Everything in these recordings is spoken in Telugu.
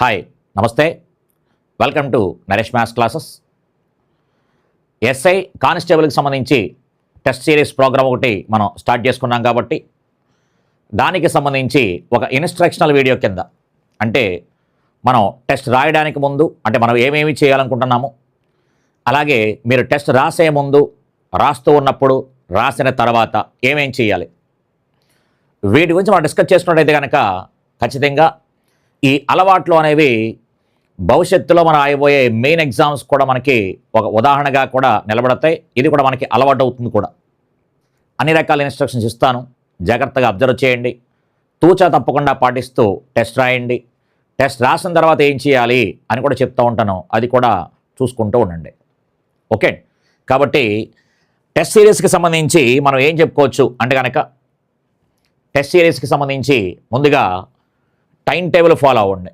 హాయ్ నమస్తే welcome to Naresh maths classes. SI కానిస్టేబుల్కి సంబంధించి టెస్ట్ సిరీస్ ప్రోగ్రామ్ ఒకటి మనం స్టార్ట్ చేసుకున్నాం కాబట్టి దానికి సంబంధించి ఒక ఇన్స్ట్రక్షనల్ వీడియో కింద అంటే మనం టెస్ట్ రాయడానికి ముందు అంటే మనం ఏమేమి చేయాలనుకుంటున్నాము, అలాగే మీరు టెస్ట్ రాసే ముందు, రాస్తూ ఉన్నప్పుడు, రాసిన తర్వాత ఏమేం చేయాలి, వీటి గురించి మనం డిస్కస్ చేసుకున్నట్టయితే కనుక ఖచ్చితంగా ఈ అలవాట్లు అనేవి భవిష్యత్తులో మనం అయిపోయే మెయిన్ ఎగ్జామ్స్ కూడా మనకి ఒక ఉదాహరణగా కూడా నిలబడతాయి. ఇది కూడా మనకి అలవాటు అవుతుంది కూడా. అన్ని రకాల ఇన్స్ట్రక్షన్స్ ఇస్తాను, జాగ్రత్తగా అబ్జర్వ్ చేయండి, తూచా తప్పకుండా పాటిస్తూ టెస్ట్ రాయండి. టెస్ట్ రాసిన తర్వాత ఏం చేయాలి అని కూడా చెప్తూ ఉంటాను, అది కూడా చూసుకుంటూ ఉండండి. ఓకే, కాబట్టి టెస్ట్ సిరీస్కి సంబంధించి మనం ఏం చెప్పుకోవచ్చు అంటే కనుక టెస్ట్ సిరీస్కి సంబంధించి ముందుగా టైం టేబుల్ ఫాలో అవ్వండి.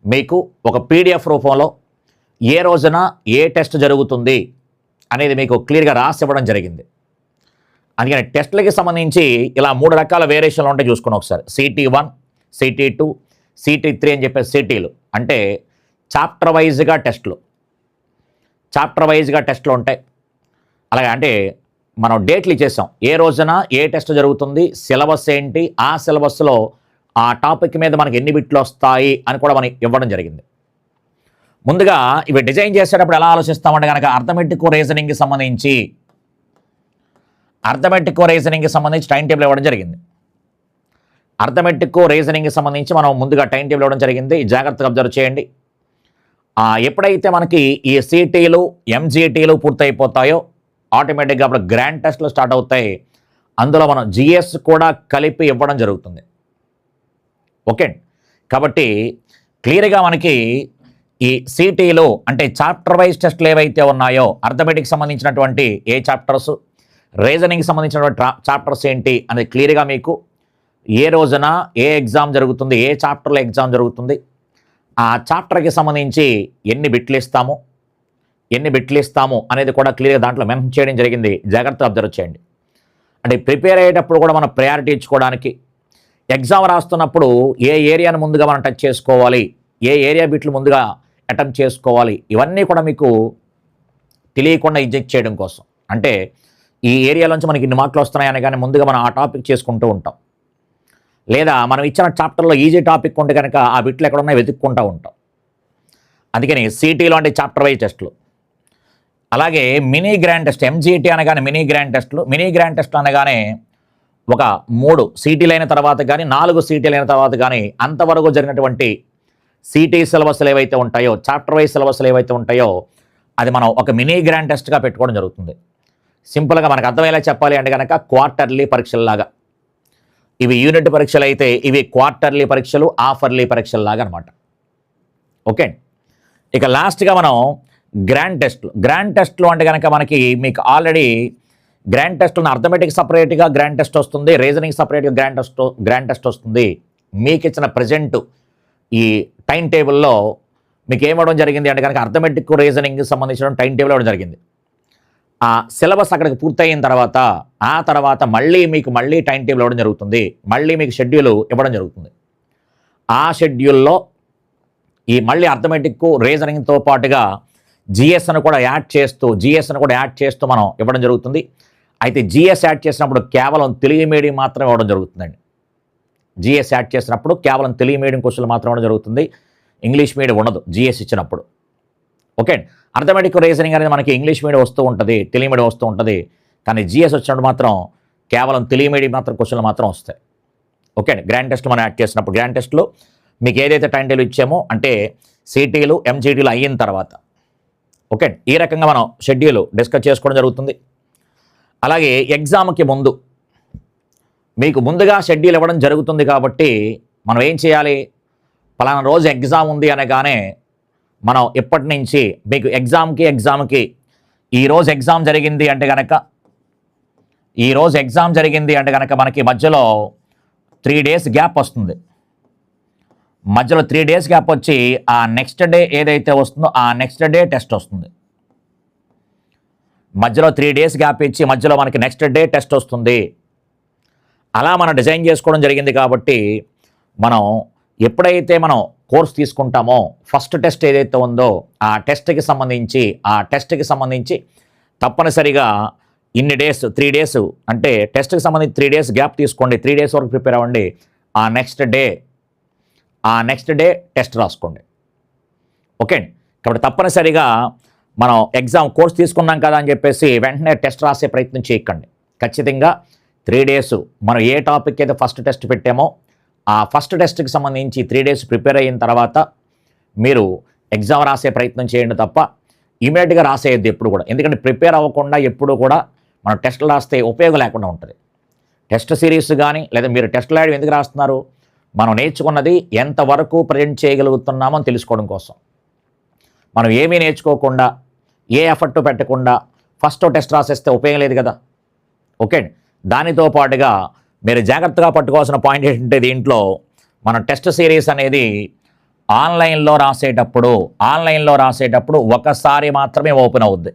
మీకు ఒక పీడిఎఫ్ రూపంలో ఏ రోజున ఏ టెస్ట్ జరుగుతుంది అనేది మీకు క్లియర్గా రాసి ఇవ్వడం జరిగింది. అందుకని టెస్టులకి సంబంధించి ఇలా 3 రకాల వేరియేషన్లు ఉంటాయి, చూసుకుని ఒకసారి. CT1, CT2, CT3 అని చెప్పే సిటీలు అంటే చాప్టర్ వైజ్గా టెస్టులు ఉంటాయి. అలాగే అంటే మనం డేట్లు ఇచ్చేసాం, ఏ రోజున ఏ టెస్ట్ జరుగుతుంది, సిలబస్ ఏంటి, ఆ సిలబస్లో ఆ టాపిక్ మీద మనకి ఎన్ని బిట్లు వస్తాయి అని కూడా మనకి ఇవ్వడం జరిగింది. ముందుగా ఇవి డిజైన్ చేసేటప్పుడు ఎలా ఆలోచిస్తామంటే కనుక అర్థమెటిక్ రీజనింగ్కి సంబంధించి టైం టేబుల్ ఇవ్వడం జరిగింది. అర్థమెటిక్ రీజనింగ్కి సంబంధించి మనం ముందుగా టైం టేబుల్ ఇవ్వడం జరిగింది, జాగ్రత్తగా అబ్జర్వ్ చేయండి. ఎప్పుడైతే మనకి ఈ సిటీలు, ఎంజీటీలు పూర్తయిపోతాయో ఆటోమేటిక్గా అప్పుడు గ్రాండ్ టెస్ట్లు స్టార్ట్ అవుతాయి. అందులో మనం జిఎస్ కూడా కలిపి ఇవ్వడం జరుగుతుంది. ఓకే, కాబట్టి క్లియర్గా మనకి ఈ సిటీలో అంటే చాప్టర్ వైజ్ టెస్ట్లు ఏవైతే ఉన్నాయో అర్థమెటిక్కి సంబంధించినటువంటి ఏ చాప్టర్స్, రీజనింగ్కి సంబంధించినటువంటి చాప్టర్స్ ఏంటి అనేది క్లియర్గా మీకు ఏ రోజున ఏ ఎగ్జామ్ జరుగుతుంది, ఏ చాప్టర్లో ఎగ్జామ్ జరుగుతుంది, ఆ చాప్టర్కి సంబంధించి ఎన్ని బిట్లు ఇస్తాము అనేది కూడా క్లియర్గా దాంట్లో మెన్షన్ చేయడం జరిగింది. జాగ్రత్తగా అబ్జర్వ్ చేయండి. అంటే ప్రిపేర్ అయ్యేటప్పుడు కూడా మనం ప్రయారిటీ ఇచ్చుకోవడానికి, ఎగ్జామ్ రాస్తున్నప్పుడు ఏ ఏరియాను ముందుగా మనం టచ్ చేసుకోవాలి, ఏ ఏరియా బిట్లు ముందుగా అటెంప్ట్ చేసుకోవాలి, ఇవన్నీ కూడా మీకు తెలియకుండా ఇంజెక్ట్ చేయడం కోసం. అంటే ఈ ఏరియాలోంచి మనకి ఇన్ని మార్కులు వస్తున్నాయని కానీ ముందుగా మనం ఆ టాపిక్ చేసుకుంటూ ఉంటాం. లేదా మనం ఇచ్చిన చాప్టర్లో ఈజీ టాపిక్ ఉంటే కనుక ఆ బిట్లు ఎక్కడ ఉన్నాయో వెతుక్కుంటూ ఉంటాం. అందుకని సిటీలో అంటే చాప్టర్ వైజ్ టెస్టులు, అలాగే మినీ గ్రాండ్ టెస్ట్, ఎంజీటీ అనగానే మినీ గ్రాండ్ టెస్ట్లు అనగానే ఒక 3 సీటీలు అయిన తర్వాత కానీ 4 సీటీలు అయిన తర్వాత కానీ అంతవరకు జరిగినటువంటి సిటీ సిలబస్లు ఏవైతే ఉంటాయో, చాప్టర్ వైజ్ సిలబస్లు ఏవైతే ఉంటాయో అది మనం ఒక మినీ గ్రాండ్ టెస్ట్గా పెట్టుకోవడం జరుగుతుంది. సింపుల్గా మనకు అర్థమయ్యేలా చెప్పాలి అంటే కనుక క్వార్టర్లీ పరీక్షల్లాగా. ఇవి యూనిట్ పరీక్షలు అయితే ఇవి క్వార్టర్లీ పరీక్షలు, హాఫర్లీ పరీక్షల్లాగా అనమాట. ఓకే, ఇక లాస్ట్గా మనం గ్రాండ్ టెస్ట్లు అంటే కనుక మనకి మీకు ఆల్రెడీ గ్రాండ్ టెస్ట్ ఉన్న అర్థమెటిక్ సపరేట్గా గ్రాండ్ టెస్ట్ వస్తుంది, రీజనింగ్ సపరేట్గా గ్రాండ్ టెస్ట్ వస్తుంది. మీకు ఇచ్చిన ప్రజెంట్ ఈ టైం టేబుల్లో మీకు ఏమవడం జరిగింది అంటే కనుక అర్థమెటిక్ రీజనింగ్కి సంబంధించిన టైం టేబుల్ ఇవ్వడం జరిగింది. ఆ సిలబస్ అక్కడికి పూర్తయిన తర్వాత ఆ తర్వాత మళ్ళీ టైం టేబుల్ ఇవ్వడం జరుగుతుంది, మళ్ళీ మీకు షెడ్యూల్ ఇవ్వడం జరుగుతుంది. ఆ షెడ్యూల్లో ఈ మళ్ళీ అర్థమెటిక్ రీజనింగ్తో పాటుగా జిఎస్ను కూడా యాడ్ చేస్తూ మనం ఇవ్వడం జరుగుతుంది. అయితే జిఎస్ యాడ్ చేసినప్పుడు కేవలం తెలుగు మీడియం మాత్రం ఇవ్వడం జరుగుతుందండి. జిఎస్ యాడ్ చేసినప్పుడు కేవలం తెలుగు మీడియం క్వశ్చన్లు మాత్రం ఇవ్వడం జరుగుతుంది, ఇంగ్లీష్ మీడియం ఉండదు జిఎస్ ఇచ్చినప్పుడు. ఓకే, అర్థమెటిక్ రీజనింగ్ అనేది మనకి ఇంగ్లీష్ మీడియం వస్తూ ఉంటుంది, తెలుగు మీడియం వస్తూ ఉంటుంది, కానీ జిఎస్ వచ్చినప్పుడు మాత్రం కేవలం తెలుగు మీడియం మాత్రం క్వశ్చన్లు మాత్రం వస్తాయి. ఓకే, గ్రాండ్ టెస్ట్ మనం యాడ్ చేసినప్పుడు గ్రాండ్ టెస్ట్లో మీకు ఏదైతే టైం టేబుల్ ఇచ్చామో అంటే సిటీలు, ఎంజీటీలు అయిన తర్వాత ఓకే ఈ రకంగా మనం షెడ్యూల్ డిస్కస్ చేసుకోవడం జరుగుతుంది. అలాగే ఎగ్జామ్కి ముందు మీకు ముందుగా షెడ్యూల్ ఇవ్వడం జరుగుతుంది కాబట్టి మనం ఏం చేయాలి, పలానా రోజు ఎగ్జామ్ ఉంది అనగానే మనం ఇప్పటి నుంచి మీకు ఎగ్జామ్కి ఈరోజు ఎగ్జామ్ జరిగింది అంటే కనుక మనకి మధ్యలో 3 days గ్యాప్ వస్తుంది. మధ్యలో 3 days గ్యాప్ వచ్చి ఆ నెక్స్ట్ డే ఏదైతే వస్తుందో ఆ నెక్స్ట్ డే టెస్ట్ వస్తుంది. మధ్యలో 3 days గ్యాప్ ఇచ్చి మధ్యలో మనకి నెక్స్ట్ డే టెస్ట్ వస్తుంది. అలా మనం డిజైన్ చేసుకోవడం జరిగింది కాబట్టి మనం ఎప్పుడైతే మనం కోర్స్ తీసుకుంటామో ఫస్ట్ టెస్ట్ ఏదైతే ఉందో ఆ టెస్ట్కి సంబంధించి తప్పనిసరిగా ఇన్ని డేస్ 3 డేస్ అంటే టెస్ట్కి సంబంధించి 3 డేస్ గ్యాప్ తీసుకోండి. 3 డేస్ వరకు ప్రిపేర్ అవ్వండి. ఆ నెక్స్ట్ డే టెస్ట్ రాసుకోండి. ఓకే అండి. కాబట్టి తప్పనిసరిగా మనం ఎగ్జామ్ కోర్స్ తీసుకున్నాం కదా అని చెప్పేసి వెంటనే టెస్ట్ రాసే ప్రయత్నం చేయకండి. ఖచ్చితంగా 3 డేస్ మనం ఏ టాపిక్ అయితే ఫస్ట్ టెస్ట్ పెట్టామో ఆ ఫస్ట్ టెస్ట్కి సంబంధించి 3 డేస్ ప్రిపేర్ అయిన తర్వాత మీరు ఎగ్జామ్ రాసే ప్రయత్నం చేయండి తప్ప ఇమీడియట్గా రాసేయద్దు ఎప్పుడు కూడా. ఎందుకంటే ప్రిపేర్ అవ్వకుండా ఎప్పుడు కూడా మనం టెస్టులు రాస్తే ఉపయోగం లేకుండా ఉంటుంది. టెస్ట్ సిరీస్ కానీ లేదా మీరు టెస్టులు రాయడం ఎందుకు రాస్తున్నారు? మనం నేర్చుకున్నది ఎంతవరకు ప్రజెంట్ చేయగలుగుతున్నామో అని తెలుసుకోవడం కోసం. మనం ఏమీ నేర్చుకోకుండా ఏ ఎఫర్ట్ పెట్టకుండా ఫస్ట్ టెస్ట్ రాసేస్తే ఉపయోగం లేదు కదా. ఓకే. దానితో పాటుగా మీరు జాగ్రత్తగా పట్టుకోవాల్సిన పాయింట్ ఏంటంటే దీంట్లో మన టెస్ట్ సిరీస్ అనేది ఆన్లైన్లో రాసేటప్పుడు ఒకసారి మాత్రమే ఓపెన్ అవుద్ది.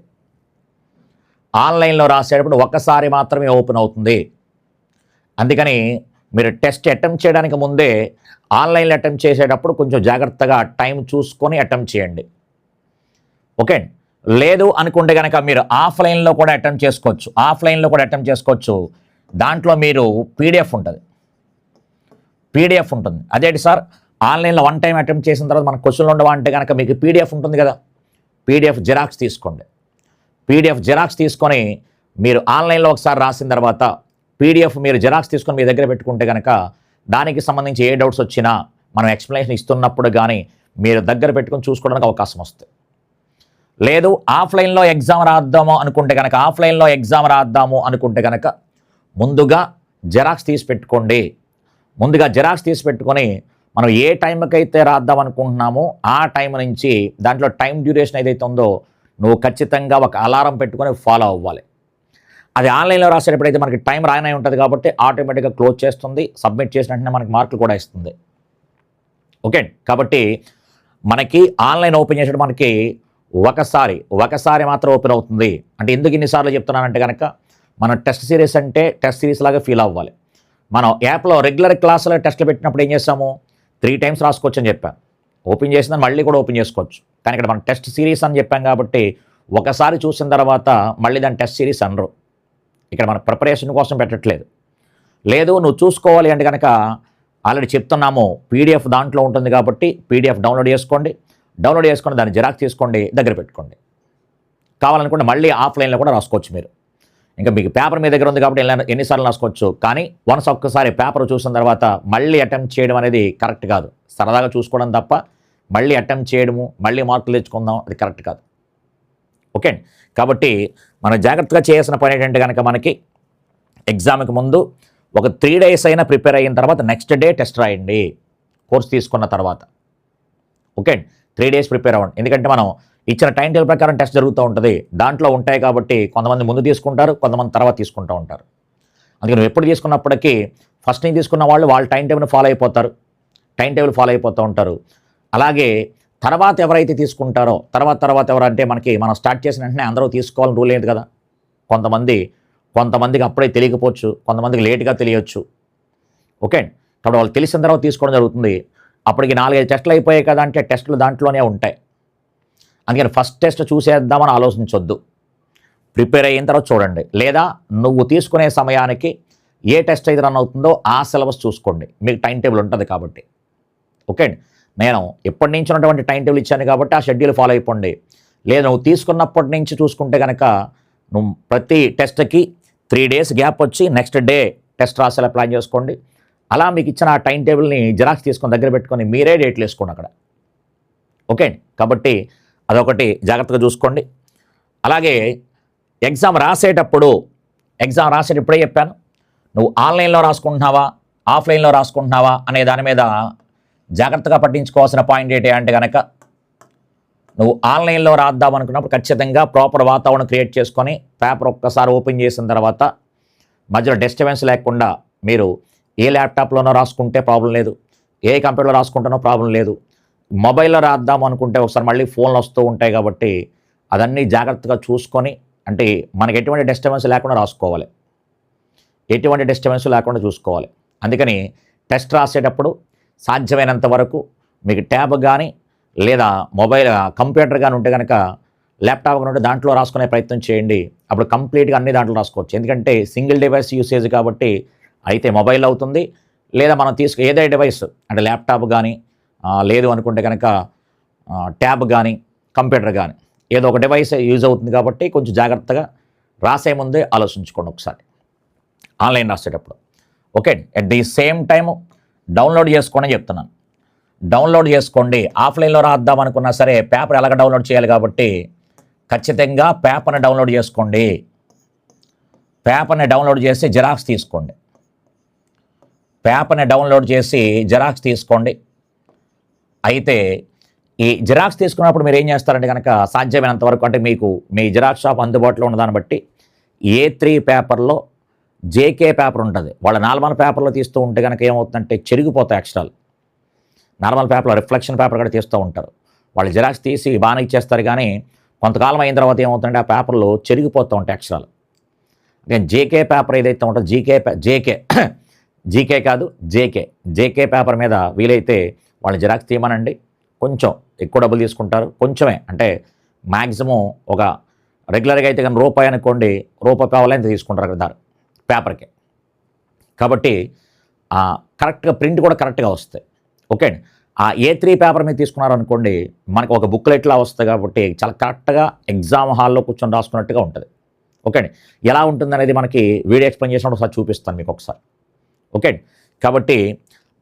ఆన్లైన్లో రాసేటప్పుడు ఒకసారి మాత్రమే ఓపెన్ అవుతుంది. అందుకని మీరు టెస్ట్ అటెంప్ట్ చేయడానికి ముందే ఆన్లైన్లో అటెంప్ట్ చేసేటప్పుడు కొంచెం జాగ్రత్తగా టైం చూసుకొని అటెంప్ట్ చేయండి. ఓకే. లేదు అనుకుంటే కనుక మీరు ఆఫ్లైన్లో కూడా అటెంప్ట్ చేసుకోవచ్చు. దాంట్లో మీరు పీడిఎఫ్ ఉంటుంది. అదేంటి సార్ ఆన్లైన్లో 1 టైం అటెంప్ట్ చేసిన తర్వాత మనకు క్వశ్చన్లు ఉండవా అంటే కనుక మీకు పీడిఎఫ్ ఉంటుంది కదా. పీడిఎఫ్ జిరాక్స్ తీసుకోండి. పీడిఎఫ్ జిరాక్స్ తీసుకొని మీరు ఆన్లైన్లో ఒకసారి రాసిన తర్వాత పీడిఎఫ్ మీరు జిరాక్స్ తీసుకొని మీ దగ్గర పెట్టుకుంటే కనుక దానికి సంబంధించి ఏ డౌట్స్ వచ్చినా మనం ఎక్స్ప్లెనేషన్ ఇస్తున్నప్పుడు కానీ మీరు దగ్గర పెట్టుకొని చూసుకోవడానికి అవకాశం వస్తుంది. లేదు ఆఫ్లైన్లో ఎగ్జామ్ రాద్దాము అనుకుంటే కనుక ముందుగా జిరాక్స్ తీసి పెట్టుకొని మనం ఏ టైంకి అయితే రాద్దాం అనుకుంటున్నామో ఆ టైం నుంచి దాంట్లో టైం డ్యూరేషన్ ఏదైతే ఉందో నువ్వు ఖచ్చితంగా ఒక అలారం పెట్టుకొని ఫాలో అవ్వాలి. అది ఆన్లైన్లో రాసేటప్పుడైతే మనకి టైం రానే ఉంటుంది కాబట్టి ఆటోమేటిక్గా క్లోజ్ చేస్తుంది. సబ్మిట్ చేసిన వెంటనే మనకి మార్కులు కూడా ఇస్తుంది. ఓకే. కాబట్టి మనకి ఆన్లైన్ ఓపెన్ చేసేటప్పుడు మనకి ఒకసారి మాత్రం ఓపెన్ అవుతుంది. అంటే ఎందుకు ఇన్నిసార్లు చెప్తున్నానంటే కనుక మన టెస్ట్ సిరీస్ అంటే టెస్ట్ సిరీస్ లాగా ఫీల్ అవ్వాలి. మనం యాప్లో రెగ్యులర్ క్లాసులో టెస్ట్లు పెట్టినప్పుడు ఏం చేస్తాము 3 టైమ్స్ రాసుకోవచ్చు అని చెప్పాను. ఓపెన్ చేసిందని మళ్ళీ కూడా ఓపెన్ చేసుకోవచ్చు. కానీ ఇక్కడ మనం టెస్ట్ సిరీస్ అని చెప్పాం కాబట్టి ఒకసారి చూసిన తర్వాత మళ్ళీ దాని టెస్ట్ సిరీస్ అనరు. ఇక్కడ మన ప్రిపరేషన్ కోసం పెట్టట్లేదు. లేదు నువ్వు చూసుకోవాలి అంటే కనుక ఆల్రెడీ చెప్తున్నాము పీడిఎఫ్ దాంట్లో ఉంటుంది కాబట్టి పీడిఎఫ్ డౌన్లోడ్ చేసుకొని దాన్ని జిరాక్స్ తీసుకోండి, దగ్గర పెట్టుకోండి. కావాలనుకుంటే మళ్ళీ ఆఫ్లైన్లో కూడా రాసుకోవచ్చు మీరు. ఇంకా మీకు పేపర్ మీ దగ్గర ఉంది కాబట్టి ఎన్నిసార్లు రాసుకోవచ్చు. కానీ ఒక్కసారి పేపర్ చూసిన తర్వాత మళ్ళీ అటెంప్ట్ చేయడం అనేది కరెక్ట్ కాదు. సరదాగా చూసుకోవడం తప్ప మళ్ళీ అటెంప్ట్ చేయడము మళ్ళీ మార్కులు తెచ్చుకుందాం అది కరెక్ట్ కాదు. ఓకే. కాబట్టి మనం జాగ్రత్తగా చేయాల్సిన పని ఏంటంటే కనుక మనకి ఎగ్జామ్కి ముందు ఒక 3 డేస్ అయినా ప్రిపేర్ అయిన తర్వాత నెక్స్ట్ డే టెస్ట్ రాయండి కోర్స్ తీసుకున్న తర్వాత. ఓకే. 3 డేస్ ప్రిపేర్ అవ్వండి. ఎందుకంటే మనం ఇచ్చిన టైం టేబుల్ ప్రకారం టెస్ట్ జరుగుతూ ఉంటుంది. దాంట్లో ఉంటాయి కాబట్టి కొంతమంది ముందు తీసుకుంటారు, కొంతమంది తర్వాత తీసుకుంటూ ఉంటారు. అందుకని నువ్వు ఎప్పుడు తీసుకున్నప్పటికీ ఫస్ట్ నుంచి తీసుకున్న వాళ్ళ టైం టేబుల్ని ఫాలో అయిపోతూ ఉంటారు. అలాగే తర్వాత ఎవరైతే తీసుకుంటారో తర్వాత ఎవరంటే మనం స్టార్ట్ చేసిన వెంటనే అందరూ తీసుకోవాలని రూల్ లేదు కదా. కొంతమందికి అప్పుడే తెలియకపోవచ్చు, కొంతమందికి లేట్గా తెలియచ్చు. ఓకే. కాబట్టి వాళ్ళు తెలిసిన తర్వాత తీసుకోవడం జరుగుతుంది. అప్పటికి 4-5 టెస్టులు అయిపోయాయి కదా అంటే టెస్టులు దాంట్లోనే ఉంటాయి. అందుకని ఫస్ట్ టెస్ట్ చూసేద్దామని ఆలోచించొద్దు. ప్రిపేర్ అయిన తర్వాత చూడండి. లేదా నువ్వు తీసుకునే సమయానికి ఏ టెస్ట్ అయితే రన్ అవుతుందో ఆ సిలబస్ చూసుకోండి. మీకు టైం టేబుల్ ఉంటుంది కాబట్టి. ఓకే. నేను ఎప్పటి నుంచి ఉన్నటువంటి టైం టేబుల్ ఇచ్చాను కాబట్టి ఆ షెడ్యూల్ ఫాలో అయిపోండి. లేదా నువ్వు తీసుకున్నప్పటి నుంచి చూసుకుంటే కనుక నువ్వు ప్రతి టెస్ట్కి 3 డేస్ గ్యాప్ వచ్చి నెక్స్ట్ డే టెస్ట్ రాసేలా ప్లాన్ చేసుకోండి. అలా మీకు ఇచ్చిన ఆ టైం టేబుల్ని జిరాక్స్ తీసుకొని దగ్గర పెట్టుకొని మీరే డేట్లు వేసుకోండి అక్కడ. ఓకే. కాబట్టి అదొకటి జాగ్రత్తగా చూసుకోండి. అలాగే ఎగ్జామ్ రాసేటప్పుడు ఇప్పుడే చెప్పాను, నువ్వు ఆన్లైన్లో రాసుకుంటున్నావా ఆఫ్లైన్లో రాసుకుంటున్నావా అనే దాని మీద జాగ్రత్తగా పట్టించుకోవాల్సిన పాయింట్ ఏంటి అంటే కనుక నువ్వు ఆన్లైన్లో రాద్దాం అనుకున్నప్పుడు ఖచ్చితంగా ప్రాపర్ వాతావరణం క్రియేట్ చేసుకొని పేపర్ ఒక్కసారి ఓపెన్ చేసిన తర్వాత మధ్యలో డిస్టర్బెన్స్ లేకుండా మీరు ఏ ల్యాప్టాప్లోనో రాసుకుంటే ప్రాబ్లం లేదు, ఏ కంప్యూటర్లో రాసుకుంటానో ప్రాబ్లం లేదు. మొబైల్లో రాద్దాం అనుకుంటే ఒకసారి మళ్ళీ ఫోన్లు వస్తూ ఉంటాయి కాబట్టి అదన్నీ జాగ్రత్తగా చూసుకొని అంటే మనకి ఎటువంటి డిస్టర్బెన్స్ లేకుండా చూసుకోవాలి. అందుకని టెస్ట్ రాసేటప్పుడు సాధ్యమైనంత వరకు మీకు ట్యాబ్ కానీ లేదా మొబైల్ కంప్యూటర్ కానీ ఉంటే కనుక ల్యాప్టాప్ కానీ ఉంటే దాంట్లో రాసుకునే ప్రయత్నం చేయండి. అప్పుడు కంప్లీట్గా అన్ని దాంట్లో రాసుకోవచ్చు. ఎందుకంటే సింగిల్ డివైస్ యూసేజ్ కాబట్టి అయితే మొబైల్ అవుతుంది, లేదా మనం ఏదే డివైస్ అంటే ల్యాప్టాప్ కానీ లేదు అనుకుంటే కనుక ట్యాబ్ కానీ కంప్యూటర్ కానీ ఏదో ఒక డివైస్ యూజ్ అవుతుంది కాబట్టి కొంచెం జాగ్రత్తగా రాసే ముందే ఆలోచించుకోండి ఒకసారి ఆన్లైన్ రాసేటప్పుడు. Okay, at the same time download చేసుకోండి అని చెప్తున్నాను. డౌన్లోడ్ చేసుకోండి. ఆఫ్లైన్లో రాద్దాం అనుకున్నా సరే పేపర్ ఎలాగ డౌన్లోడ్ చేయాలి కాబట్టి ఖచ్చితంగా పేపర్ని డౌన్లోడ్ చేసుకోండి. పేపర్ని డౌన్లోడ్ చేసి జిరాక్స్ తీసుకోండి. పేపర్ని డౌన్లోడ్ చేసి జిరాక్స్ తీసుకోండి. అయితే ఈ జిరాక్స్ తీసుకున్నప్పుడు మీరు ఏం చేస్తారంటే కనుక సాధ్యమైనంత వరకు అంటే మీకు మీ జిరాక్స్ షాప్ అందుబాటులో ఉన్నదాన్ని బట్టి A3 పేపర్లో జేకే పేపర్ ఉంటుంది. వాళ్ళ నార్మల్ పేపర్లో తీస్తూ ఉంటే కనుక ఏమవుతుందంటే చెరిగిపోతాయి అక్షరాలు. నార్మల్ పేపర్లో రిఫ్లెక్షన్ పేపర్ కూడా తీస్తూ ఉంటారు. వాళ్ళు జిరాక్స్ తీసి బాగానే ఇచ్చేస్తారు, కానీ కొంతకాలం అయిన తర్వాత ఏమవుతుందంటే ఆ పేపర్లో చెరిగిపోతూ ఉంటాయి అక్షరాలు. నేను జేకే పేపర్ ఏదైతే ఉంటుందో జీకే కాదు జేకే పేపర్ మీద వీలైతే వాళ్ళు జిరాక్స్ తీయమనండి. కొంచెం ఎక్కువ డబ్బులు తీసుకుంటారు, కొంచెమే అంటే మ్యాక్సిమం ఒక రెగ్యులర్గా అయితే కానీ రూపాయి అనుకోండి, రూపాయి కావాలంత తీసుకుంటారు కదా పేపర్కి. కాబట్టి కరెక్ట్గా ప్రింట్ కూడా కరెక్ట్గా వస్తాయి. ఓకే అండి. ఆ A3 పేపర్ మీద తీసుకున్నారనుకోండి మనకు ఒక బుక్లెట్లా వస్తుంది కాబట్టి చాలా కరెక్ట్గా ఎగ్జామ్ హాల్లో కూర్చొని రాసుకున్నట్టుగా ఉంటుంది. ఓకే అండి. ఎలా ఉంటుందనేది మనకి వీడియో ఎక్స్ప్లెయిన్ చేసినప్పుడు ఒకసారి చూపిస్తాను మీకు ఒకసారి. ఓకే అండి. కాబట్టి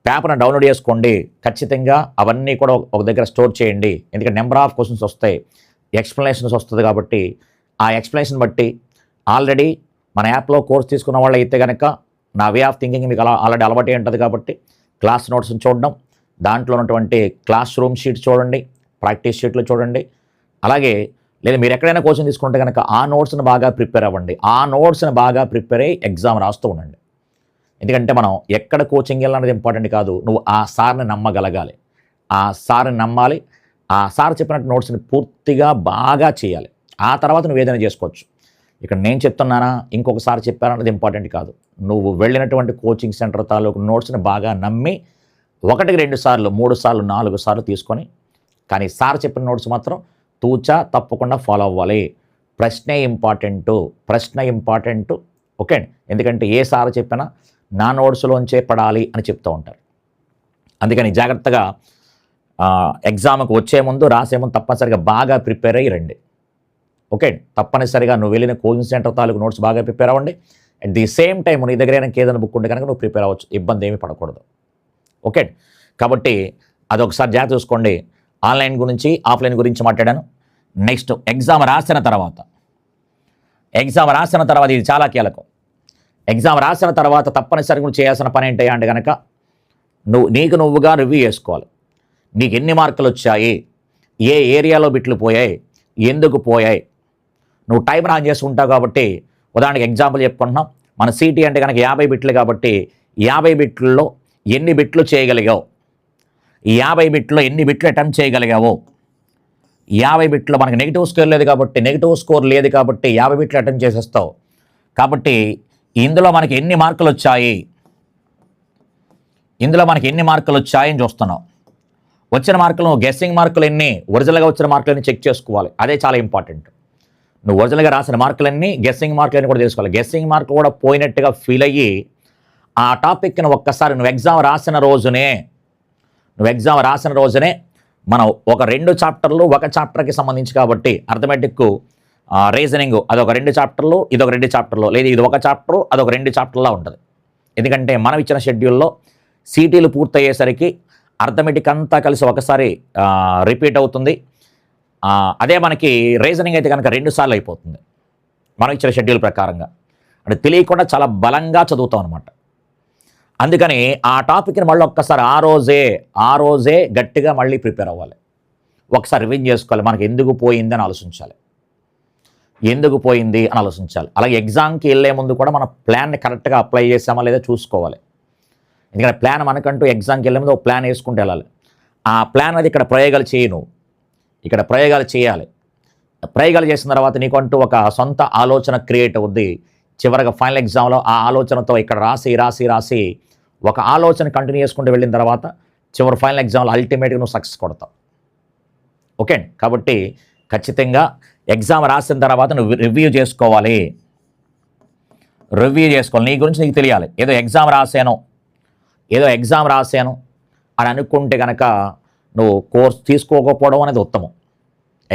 పేపర్ని డౌన్లోడ్ చేసుకోండి. ఖచ్చితంగా అవన్నీ కూడా ఒక దగ్గర స్టోర్ చేయండి. ఎందుకంటే నెంబర్ ఆఫ్ క్వశ్చన్స్ వస్తాయి, ఎక్స్ప్లెనేషన్స్ వస్తుంది కాబట్టి ఆ ఎక్స్ప్లెనేషన్ బట్టి ఆల్రెడీ మన యాప్లో కోర్స్ తీసుకున్న వాళ్ళు అయితే కనుక నా వే ఆఫ్ థింకింగ్ మీకు ఆల్రెడీ అలవాటే ఉంటుంది కాబట్టి క్లాస్ నోట్స్ని చూడడం, దాంట్లో ఉన్నటువంటి క్లాస్ రూమ్ షీట్ చూడండి, ప్రాక్టీస్ షీట్లు చూడండి. అలాగే లేదా మీరు ఎక్కడైనా కోచింగ్ తీసుకుంటే కనుక ఆ నోట్స్ని బాగా ప్రిపేర్ అవ్వండి. ఆ నోట్స్ని బాగా ప్రిపేర్ అయ్యి ఎగ్జామ్ రాస్తూ ఉండండి. ఎందుకంటే మనం ఎక్కడ కోచింగ్ వెళ్ళాలనేది ఇంపార్టెంట్ కాదు, నువ్వు ఆ సార్ని నమ్మగలగాలి. ఆ సార్ని నమ్మాలి. ఆ సార్ చెప్పినట్టు నోట్స్ని పూర్తిగా బాగా చేయాలి. ఆ తర్వాత నువ్వు ఏదైనా చేసుకోవచ్చు. ఇక్కడ నేను చెప్తున్నానా ఇంకొకసారి చెప్పారన్నది ఇంపార్టెంట్ కాదు. నువ్వు వెళ్ళినటువంటి కోచింగ్ సెంటర్ తాలూకు నోట్స్ని బాగా నమ్మి 1, 2 సార్లు 3 సార్లు 4 సార్లు తీసుకొని, కానీ సార్ చెప్పిన నోట్స్ మాత్రం తూచా తప్పకుండా ఫాలో అవ్వాలి. ప్రశ్నే ఇంపార్టెంటు. ఓకే అండి. ఎందుకంటే ఏ సార్ చెప్పినా నా నోట్స్లోంచే పడాలి అని చెప్తూ ఉంటారు. అందుకని జాగ్రత్తగా ఎగ్జామ్కి వచ్చే ముందు రాసే ముందు తప్పనిసరిగా బాగా ప్రిపేర్ అయ్యి రండి. ఓకే, తప్పనిసరిగా నువ్వు వెళ్ళిన కోచింగ్ సెంటర్ తాలూకు నోట్స్ బాగా ప్రిపేర్ అవ్వండి. అట్ ది సేమ్ టైం నీ దగ్గర ఏదైనా బుక్ ఉంటే కనుక నువ్వు ప్రిపేర్ అవ్వచ్చు, ఇబ్బంది ఏమీ పడకూడదు. ఓకే, కాబట్టి అదొకసారి జాగ్రత్త చూసుకోండి. ఆన్లైన్ గురించి ఆఫ్లైన్ గురించి మాట్లాడాను. నెక్స్ట్ ఎగ్జామ్ రాసిన తర్వాత ఇది చాలా కీలకం. ఎగ్జామ్ రాసిన తర్వాత తప్పనిసరిగా నువ్వు చేయాల్సిన పని ఏంటయ్యా అంటే కనుక నీకు నువ్వుగా రివ్యూ చేసుకోవాలి. నీకు ఎన్ని మార్కులు వచ్చాయి, ఏ ఏరియాలో బిట్లు పోయాయి, ఎందుకు పోయాయి. నువ్వు టైం ఆన్ చేసి ఉంటావు కాబట్టి ఉదాహరణకి ఎగ్జాంపుల్ చెప్పుకుంటున్నాం. మన సిటీ అంటే కనుక 50 బిట్లు కాబట్టి 50 బిట్లలో ఎన్ని బిట్లు చేయగలిగావు, 50 బిట్లో ఎన్ని బిట్లు అటెంప్ట్ చేయగలిగావు. 50 బిట్లో మనకి నెగిటివ్ స్కోర్ లేదు కాబట్టి 50 బిట్లు అటెంప్ట్ చేసేస్తావు. కాబట్టి ఇందులో మనకి ఎన్ని మార్కులు వచ్చాయని చూస్తున్నావు. వచ్చిన మార్కులు గెస్సింగ్ మార్కులు ఎన్ని, ఒరిజినల్గా వచ్చిన మార్కులన్నీ చెక్ చేసుకోవాలి. అదే చాలా ఇంపార్టెంట్. నువ్వు ఒరిజినల్గా రాసిన మార్కులన్నీ గెస్సింగ్ మార్కులన్నీ కూడా తెలుసుకోవాలి. గెస్సింగ్ మార్కులు కూడా పోయినట్టుగా ఫీల్ అయ్యి ఆ టాపిక్ని ఒక్కసారి నువ్వు ఎగ్జామ్ రాసిన రోజునే మనం ఒక 2 చాప్టర్లు ఒక చాప్టర్కి సంబంధించి కాబట్టి అర్థమెటిక్ రీజనింగ్ అదొక 2 చాప్టర్లు, ఇదొక 2 చాప్టర్లు, లేదా ఇది ఒక చాప్టరు అదొక 2 చాప్టర్లా ఉంటుంది. ఎందుకంటే మనం ఇచ్చిన షెడ్యూల్లో సిటీలు పూర్తయ్యేసరికి అర్థమెటిక్ అంతా కలిసి ఒకసారి రిపీట్ అవుతుంది. అదే మనకి రీజనింగ్ అయితే కనుక 2 సార్లు అయిపోతుంది మనం ఇచ్చిన షెడ్యూల్ ప్రకారంగా. అంటే తెలియకుండా చాలా బలంగా చదువుతాం అనమాట. అందుకని ఆ టాపిక్ని మళ్ళీ ఒక్కసారి ఆ రోజే గట్టిగా మళ్ళీ ప్రిపేర్ అవ్వాలి. ఒకసారి రివిజన్ చేసుకోవాలి. మనకి ఎందుకు పోయింది అని ఆలోచించాలి. అలాగే ఎగ్జామ్కి వెళ్ళే ముందు కూడా మన ప్లాన్ని కరెక్ట్గా అప్లై చేసామా లేదా చూసుకోవాలి. ఎందుకంటే ప్లాన్ మనకంటూ ఎగ్జామ్కి వెళ్ళే ముందు ఒక ప్లాన్ వేసుకుంటూ వెళ్ళాలి. ఆ ప్లాన్ అది ఇక్కడ ప్రయోగాలు చేయాలి. ప్రయోగాలు చేసిన తర్వాత నీకంటూ ఒక సొంత ఆలోచన క్రియేట్ అవుద్ది. చివరిగా ఫైనల్ ఎగ్జామ్లో ఆ ఆలోచనతో ఇక్కడ రాసి ఒక ఆలోచన కంటిన్యూ చేసుకుంటూ వెళ్ళిన తర్వాత చివరి ఫైనల్ ఎగ్జామ్లో అల్టిమేట్గా నువ్వు సక్సెస్ కొడతావు. ఓకే అండి. కాబట్టి ఖచ్చితంగా ఎగ్జామ్ రాసిన తర్వాత నువ్వు రివ్యూ చేసుకోవాలి. నీ గురించి నీకు తెలియాలి. ఏదో ఎగ్జామ్ రాశాను అని అనుకుంటే కనుక నువ్వు కోర్స్ తీసుకోకపోవడం అనేది ఉత్తమం.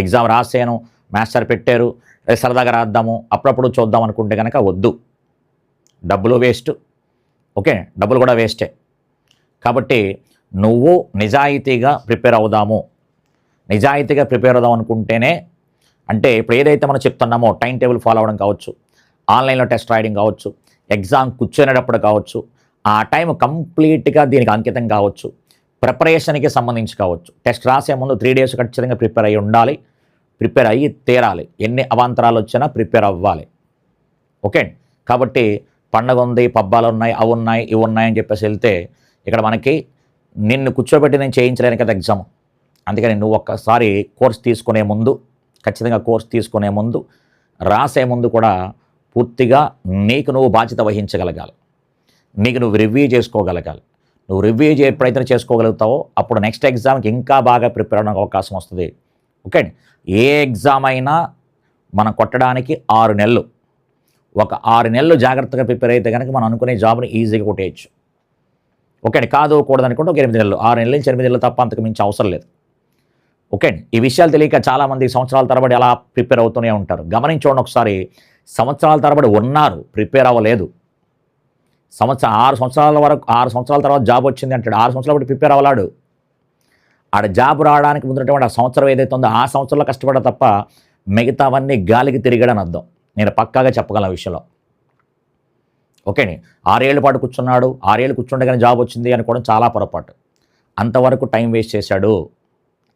ఎగ్జామ్ రాశాను, మాస్టర్ పెట్టారు, సరదాగా రాద్దాము, అప్పుడప్పుడు చూద్దాం అనుకుంటే కనుక వద్దు. డబ్బులు వేస్ట్. ఓకే, డబ్బులు కూడా వేస్టే. కాబట్టి నువ్వు నిజాయితీగా ప్రిపేర్ అవుదాం అనుకుంటేనే, అంటే ఇప్పుడు ఏదైతే మనం చెప్తున్నామో టైం టేబుల్ ఫాలో అవ్వడం కావచ్చు, ఆన్లైన్లో టెస్ట్ రాయడం కావచ్చు, ఎగ్జామ్ కూర్చునేటప్పుడు కావచ్చు, ఆ టైం కంప్లీట్గా దీనికి అంకితం కావచ్చు, ప్రిపరేషన్కి సంబంధించి కావచ్చు. టెస్ట్ రాసే ముందు 3 days ఖచ్చితంగా ప్రిపేర్ అయ్యి ఉండాలి. ప్రిపేర్ అయ్యి తీరాలి. ఎన్ని అవాంతరాలు వచ్చినా ప్రిపేర్ అవ్వాలి. ఓకే. కాబట్టి పండగ ఉంది, పబ్బాలు ఉన్నాయి, అవి ఉన్నాయి, ఇవి ఉన్నాయి అని చెప్పేసి వెళ్తే ఇక్కడ మనకి నిన్ను కూర్చోబెట్టి నేను చేయించలేను కదా ఎగ్జామ్. అందుకని నువ్వు ఒక్కసారి ఖచ్చితంగా కోర్స్ తీసుకునే ముందు రాసే ముందు కూడా పూర్తిగా నీకు నువ్వు బాధ్యత వహించగలగాలి. నీకు నువ్వు రివ్యూ చేసుకోగలగాలి. నువ్వు రివ్యూ ఎప్పుడైతే చేసుకోగలుగుతావో అప్పుడు నెక్స్ట్ ఎగ్జామ్కి ఇంకా బాగా ప్రిపేర్ అవ్వడానికి అవకాశం వస్తుంది. ఓకే. ఏ ఎగ్జామ్ అయినా మనం కొట్టడానికి 6 నెలలు. ఒక 6 నెలలు జాగ్రత్తగా ప్రిపేర్ అయితే కనుక మనం అనుకునే జాబ్ని ఈజీగా కొట్టేయచ్చు. ఓకే అండి. కూడదనుకుంటే ఒక 8 నెలలు, 6 నెలల నుంచి 8 నెలలు తప్ప అంతకు మించి అవసరం లేదు. ఓకే అండి. ఈ విషయాలు తెలియక చాలామంది సంవత్సరాల తరబడి అలా ప్రిపేర్ అవుతూనే ఉంటారు. గమనించండి ఒకసారి, సంవత్సరాల తరబడి ఉన్నారు, ప్రిపేర్ అవ్వలేదు. 6 సంవత్సరాల తర్వాత జాబ్ వచ్చింది అంటాడు. 6 సంవత్సరాల బట్టి ప్రిపేర్ అవ్వలాడు. ఆడ జాబ్ రావడానికి ముందున్నటువంటి ఆ సంవత్సరం ఏదైతే ఉందో ఆ సంవత్సరంలో కష్టపడ తప్ప మిగతావన్నీ గాలికి తిరిగాడని అర్థం. నేను పక్కాగా చెప్పగలను విషయంలో. ఓకే అండి. 6 ఏళ్ళ పాటు కూర్చున్నాడు, 6 ఏళ్ళు కూర్చుండగానే జాబ్ వచ్చింది అనుకోవడం చాలా పొరపాటు. అంతవరకు టైం వేస్ట్ చేశాడు.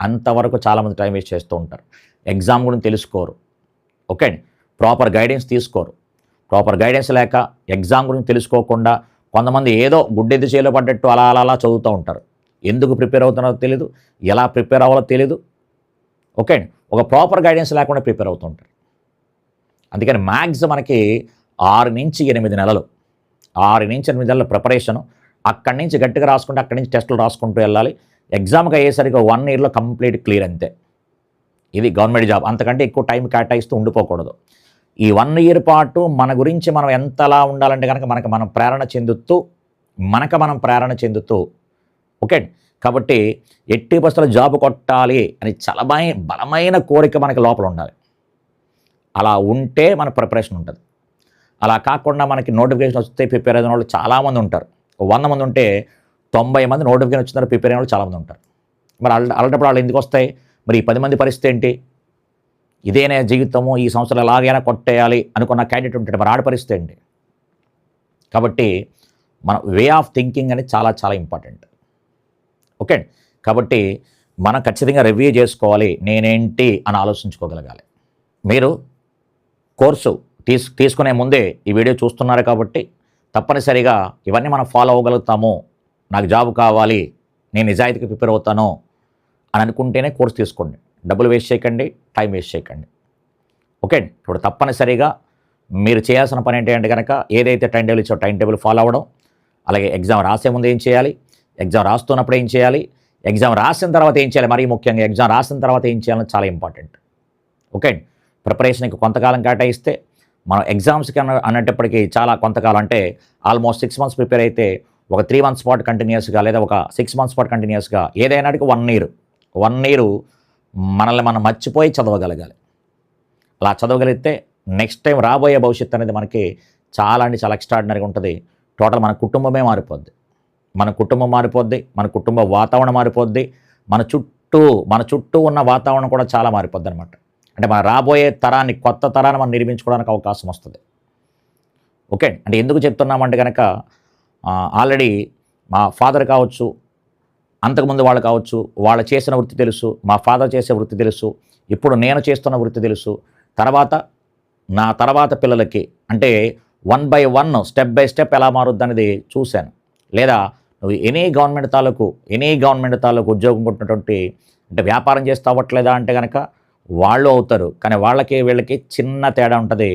అంతవరకు చాలామంది టైం వేస్ట్ చేస్తూ ఉంటారు. ఎగ్జామ్ గురించి తెలుసుకోరు. ఓకే అండి. ప్రాపర్ గైడెన్స్ తీసుకోరు. ప్రాపర్ గైడెన్స్ లేక ఎగ్జామ్ గురించి తెలుసుకోకుండా కొంతమంది ఏదో గుడ్డెద్దు చేలో పడ్డట్టు అలా చదువుతూ ఉంటారు. ఎందుకు ప్రిపేర్ అవుతున్నారో తెలీదు, ఎలా ప్రిపేర్ అవ్వాలో తెలీదు. ఓకే అండి. ఒక ప్రాపర్ గైడెన్స్ లేకుండా ప్రిపేర్ అవుతూ ఉంటారు. అందుకని మ్యాక్స్ మనకి 6 నుంచి 8 నెలలు, 6 నుంచి 8 నెలల ప్రిపరేషను. అక్కడి నుంచి గట్టిగా రాసుకుంటూ అక్కడి నుంచి టెస్టులు రాసుకుంటూ వెళ్ళాలి. ఎగ్జామ్కి అయ్యేసరికి 1 yearలో కంప్లీట్ క్లియర్ అంతే. ఇది గవర్నమెంట్ జాబ్. అంతకంటే ఎక్కువ టైం కేటాయిస్తూ ఉండిపోకూడదు. ఈ 1 year పాటు మన గురించి మనం ఎంతలా ఉండాలంటే కనుక మనం ప్రేరణ చెందుతూ ఓకే. కాబట్టి ఎట్టి పరిస్థితుల్లో జాబ్ కొట్టాలి అని చాలా బలమైన కోరిక మనకి లోపల ఉండాలి. అలా ఉంటే మన ప్రిపరేషన్ ఉంటుంది. అలా కాకుండా మనకి నోటిఫికేషన్ వస్తే ప్రిపేర్ అయిన వాళ్ళు చాలామంది ఉంటారు. 100 మంది ఉంటే 90 మంది నోటిఫికేషన్ వచ్చిన ప్రిపేర్ అయిన వాళ్ళు చాలామంది ఉంటారు. మరి అలాంటప్పుడు వాళ్ళు ఎందుకు వస్తాయి? మరి ఈ 10 మంది పరిస్థితి ఏంటి? ఇదేనే జీవితము, ఈ సంవత్సరం ఎలాగైనా కొట్టేయాలి అనుకున్న క్యాండిడేట్ ఉంటాడు, మరి ఆడ పరిస్థితి ఏంటి? కాబట్టి మన వే ఆఫ్ థింకింగ్ అనేది చాలా చాలా ఇంపార్టెంట్. ఓకే. కాబట్టి మనం ఖచ్చితంగా రివ్యూ చేసుకోవాలి. నేనేంటి అని ఆలోచించుకోగలగాలి. మీరు కోర్సు తీసుకునే ముందే ఈ వీడియో చూస్తున్నారు కాబట్టి తప్పనిసరిగా ఇవన్నీ మనం ఫాలో అవ్వగలుగుతాము. నాకు జాబ్ కావాలి, నేను నిజాయితీగా ప్రిపేర్ అవుతాను అని అనుకుంటేనే కోర్స్ తీసుకోండి. డబ్బులు వేస్ట్ చేయకండి, టైం వేస్ట్ చేయకండి. ఓకే. ఇప్పుడు తప్పనిసరిగా మీరు చేయాల్సిన పని ఏంటంటే కనుక ఏదైతే టైం టేబుల్ ఇచ్చో టైం టేబుల్ ఫాలో అవ్వడం, అలాగే ఎగ్జామ్ రాసే ముందు ఏం చేయాలి, ఎగ్జామ్ రాస్తున్నప్పుడు ఏం చేయాలి, ఎగ్జామ్ రాసిన తర్వాత ఏం చేయాలి, మరీ ముఖ్యంగా ఎగ్జామ్ రాసిన తర్వాత ఏం చేయాలని చాలా ఇంపార్టెంట్. ఓకే. ప్రిపరేషన్కి కొంతకాలం కేటాయిస్తే మనం ఎగ్జామ్స్కి అన్నప్పటికీ చాలా కొంతకాలం, అంటే ఆల్మోస్ట్ 6 months ప్రిపేర్ అయితే ఒక 3 months పాటు కంటిన్యూస్గా, లేదా ఒక 6 months పాటు కంటిన్యూస్గా, ఏదైనా 1 year మనల్ని మనం మర్చిపోయి చదవగలగాలి. అలా చదవగలిగితే నెక్స్ట్ టైం రాబోయే భవిష్యత్తు అనేది మనకి చాలా ఎక్స్ట్రాడినరీగా ఉంటుంది. టోటల్ మన కుటుంబమే మారిపోద్ది. మన కుటుంబం మారిపోద్ది, మన కుటుంబ వాతావరణం మారిపోద్ది, మన చుట్టూ ఉన్న వాతావరణం కూడా చాలా మారిపోద్ది అనమాట. అంటే మన రాబోయే కొత్త తరాన్ని మనం నిర్మించుకోవడానికి అవకాశం వస్తుంది. ఓకే. అంటే ఎందుకు చెప్తున్నామంటే కనుక ఆల్రెడీ మా ఫాదర్ కావచ్చు, అంతకుముందు వాళ్ళు కావచ్చు, వాళ్ళు చేసిన వృత్తి తెలుసు, మా ఫాదర్ చేసే వృత్తి తెలుసు, ఇప్పుడు నేను చేస్తున్న వృత్తి తెలుసు, నా తర్వాత పిల్లలకి అంటే 1 by 1 స్టెప్ బై స్టెప్ ఎలా మారుద్ది అనేది చూశాను. లేదా నువ్వు ఎనీ గవర్నమెంట్ తాలూకు ఉద్యోగం కొట్టినటువంటి, అంటే వ్యాపారం చేస్తూ అవ్వట్లేదా అంటే కనుక వాళ్ళు అవుతారు, కానీ వీళ్ళకి చిన్న తేడా ఉంటుంది.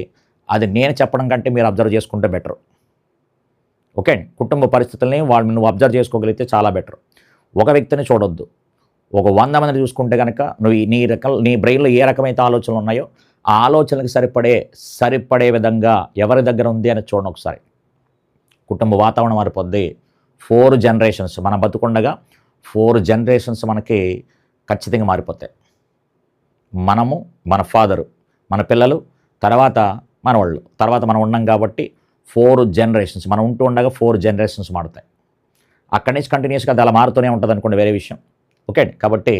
అది నేను చెప్పడం కంటే మీరు అబ్జర్వ్ చేసుకుంటే బెటర్. ఓకే. కుటుంబ పరిస్థితుల్ని నువ్వు అబ్జర్వ్ చేసుకోగలిగితే చాలా బెటర్. ఒక వ్యక్తిని చూడొద్దు. ఒక 100 మందిని చూసుకుంటే కనుక నువ్వు నీ బ్రెయిన్‌లో ఏ రకమైన ఆలోచనలు ఉన్నాయో ఆ ఆలోచనలకు సరిపడే విధంగా ఎవరి దగ్గర ఉంది అని చూడండి ఒకసారి. కుటుంబ వాతావరణం మారిపోద్ది. 4 జనరేషన్స్ మనం బతుకుండగా 4 జనరేషన్స్ మనకి ఖచ్చితంగా మారిపోతాయి. మనము, మన ఫాదరు, మన పిల్లలు, తర్వాత మనవాళ్ళు, తర్వాత మనం ఉన్నాం కాబట్టి 4 జనరేషన్స్ మనం ఉంటూ ఉండగా 4 జనరేషన్స్ మారుతాయి. అక్కడి నుంచి కంటిన్యూస్గా అది అలా మారుతూనే ఉంటుంది అనుకోండి, వేరే విషయం. ఓకే అండి. కాబట్టి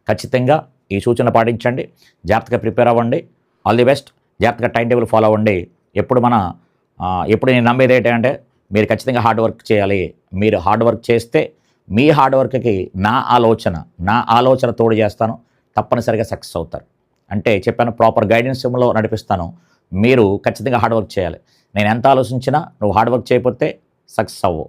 ఖచ్చితంగా ఈ సూచనలు పాటించండి, జాగ్రత్తగా ప్రిపేర్ అవ్వండి. All the best. జాగ్రత్తగా టైం టేబుల్ ఫాలో అవ్వండి. ఎప్పుడు నేను నమ్మేది ఏంటంటే మీరు ఖచ్చితంగా హార్డ్ వర్క్ చేయాలి. మీరు హార్డ్ వర్క్ చేస్తే మీ హార్డ్ వర్క్కి నా ఆలోచన తోడు చేస్తాను, తప్పనిసరిగా సక్సెస్ అవుతారు. అంటే చెప్పాను, ప్రాపర్ గైడెన్స్లో నడిపిస్తాను. మీరు ఖచ్చితంగా హార్డ్ వర్క్ చేయాలి. నేను ఎంత ఆలోచించినా నువ్వు హార్డ్ వర్క్ చేయకపోతే సక్సెస్ అవ్వవు.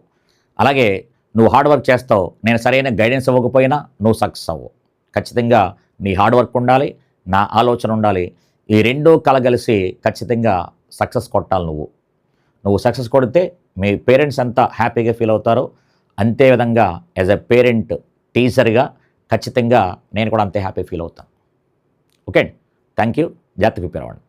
అలాగే నువ్వు హార్డ్ వర్క్ చేస్తావు, నేను సరైన గైడెన్స్ ఇవ్వకపోయినా నువ్వు సక్సెస్ అవ్వవు. ఖచ్చితంగా నీ హార్డ్ వర్క్ ఉండాలి, నా ఆలోచన ఉండాలి. ఈ రెండూ కలగలిసి ఖచ్చితంగా సక్సెస్ కొట్టాలి. నువ్వు సక్సెస్ కొడితే మీ పేరెంట్స్ ఎంత హ్యాపీగా ఫీల్ అవుతారో అంతే విధంగా యాజ్ ఎ పేరెంట్ టీచర్గా ఖచ్చితంగా నేను కూడా అంతే హ్యాపీ ఫీల్ అవుతాను. ఓకే అండి. Thank you. జాగ్రత్తగా ప్రిపేర్ అవ్వండి.